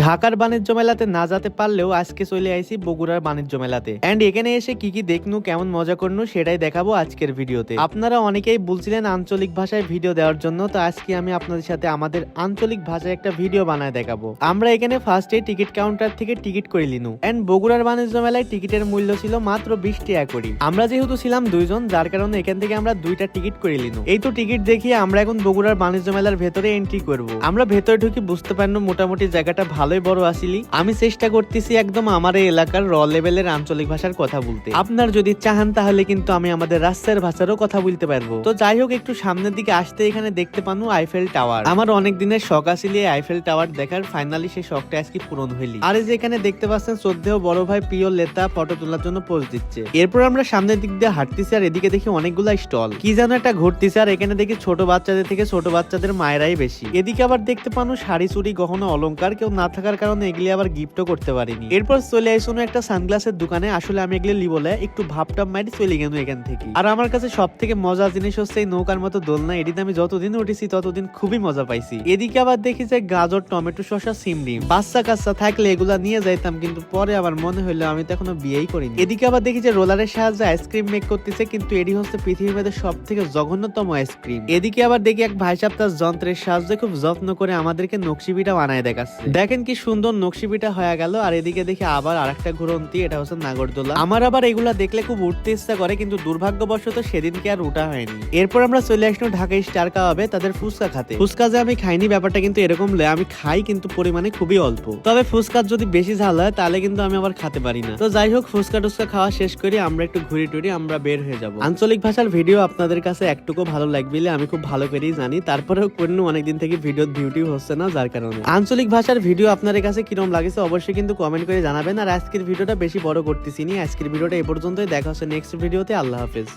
ঢাকার বাণিজ্য মেলাতে না যেতে পারলেও আজকে চলে আইছি বগুড়ার বাণিজ্য মেলাতে। এন্ড এখানে এসে কি কি দেখনু, কেমন মজা করনু সেটাই দেখাবো আজকের ভিডিওতে। আপনারা অনেকেই বলছিলেন আঞ্চলিক ভাষায় ভিডিও দেওয়ার জন্য, তো আজকে আমি আপনাদের সাথে আমাদের আঞ্চলিক ভাষায় একটা ভিডিও বানায় দেখাবো। আমরা এখানে ফার্স্টে টিকিট কাউন্টার থেকে টিকিট করে নিনু। এন্ড বগুড়ার বাণিজ্য মেলায় টিকিটের মূল্য ছিল মাত্র 20 টাকা করে। আমরা যেহেতু ছিলাম দুইজন, যার কারণে এখান থেকে আমরা দুইটা টিকিট করে নিনু। এই তো টিকিট দেখিয়ে আমরা এখন বগুড়ার বাণিজ্য মেলার ভেতরে এন্ট্রি করব। আমরা ভেতরে ঢুকে বুঝতে পারলাম মোটামুটি জায়গাটা ভালোই বড় আসিলি। আমি চেষ্টা করতেছি একদম আমার এই এলাকার র লেভেলের আঞ্চলিক ভাষার কথা বলতে। আপনার যদি চাহান তাহলে কিন্তু আমি আমাদের রাস্তার ভাষারও কথা বলতে পারবো। তো যাই হোক, একটু সামনের দিকে আসতে এখানে দেখতে পানু আইফেল টাওয়ার। আমার অনেক দিনের শখ আসিল এই আইফেল টাওয়ার দেখার, ফাইনালি সেই শখটা আজকে পূরণ হইলি। আর এই যে এখানে দেখতে পাচ্ছেন শ্রদ্ধেয় বড় ভাই প্রিয় লেতা ফটো তোলার জন্য পোজ দিচ্ছে। এরপর আমরা সামনের দিক দিয়ে হাঁটতেছি আর এদিকে দেখি অনেকগুলা স্টল কি যেন একটা ঘুরতেছে। আর এখানে দেখি ছোট বাচ্চাদের থেকে ছোট বাচ্চাদের মায়েরাই বেশি। এদিকে আবার দেখতে পানু শাড়ি চুড়ি গহনা অলংকার, কেউ না থাকার কারণে এগুলি আবার গিফটও করতে পারিনি। এরপর চলে আইসুন একটা সানগ্লাসের দোকানে। আসলে আমি এগুলি লিবলে একটু ভাবটাম মারি চলে গেল এখান থেকে। আর আমার কাছে সব থেকে মজার জিনিস হচ্ছে এই নৌকার মতো দোলনা। এটিতে আমি যতদিন উঠেছি ততদিন খুবই মজা পাইছি। এদিকে আবার দেখি যে গাজর, টমেটো, শসা, সিম ডিম। বাচ্চা কাচ্চা থাকলে এগুলা নিয়ে যাইতাম, কিন্তু পরে আবার মনে হইলো আমি তো এখনো বিয়েই করিনি। এদিকে আবার দেখি যে রোলারের সাহায্যে আইসক্রিম মেক করতেছে, কিন্তু এটি হচ্ছে পৃথিবীর মধ্যে সব থেকে জঘন্যতম আইসক্রিম। এদিকে আবার দেখি এক ভাই সাহেব তার যন্ত্রের সাহায্যে খুব যত্ন করে আমাদেরকে নকশিপিঠা বানায় দেখাচ্ছে। দেখেন কি সুন্দর নকশিপিঠা হয়ে গেল। আর এদিকে দেখি আবার আরেকটা ঘুরন্তি, এটা হচ্ছে নাগরদোলা। আমার আবার এগুলা দেখলে খুব উঠতে ইচ্ছা করে, কিন্তু দুর্ভাগ্যবশত সেদিনকে আর উঠা হয়নি। এরপর আমরা চলে আসলাম ঢাকা স্টার কাবাবে তাদের ফুচকা খাতে। ফুচকা যে আমি খাইনি ব্যাপারটা কিন্তু এরকম লয়, আমি খাই কিন্তু পরিমাণে খুবই অল্প। তবে ফুচকার যদি বেশি ঝাল হয় তাহলে কিন্তু আমি আবার খেতে পারি না। তো যাই হোক, ফুচকা টুচকা খাওয়া শেষ করি আমরা একটু ঘুরি টুরি আমরা বের হয়ে যাব। আঞ্চলিক ভাষার ভিডিও আপনাদের কাছে একটুকু ভালো লাগবে আমি খুব ভালো করেই জানি, তারপরেও কোনো অনেকদিন থেকে ভিডিও ভিউটিউ হচ্ছে না, যার কারণে আঞ্চলিক ভাষার ভিডিও আপনাদের কাছে কিরকম লাগেছে অবশ্যই কিন্তু কমেন্ট করে জানাবেন। আর আজকের ভিডিওটা বেশি বড় করতেছি না, আজকের ভিডিওটা এই পর্যন্তই। দেখা হচ্ছে নেক্সট ভিডিওতে। আল্লাহ হাফেজ।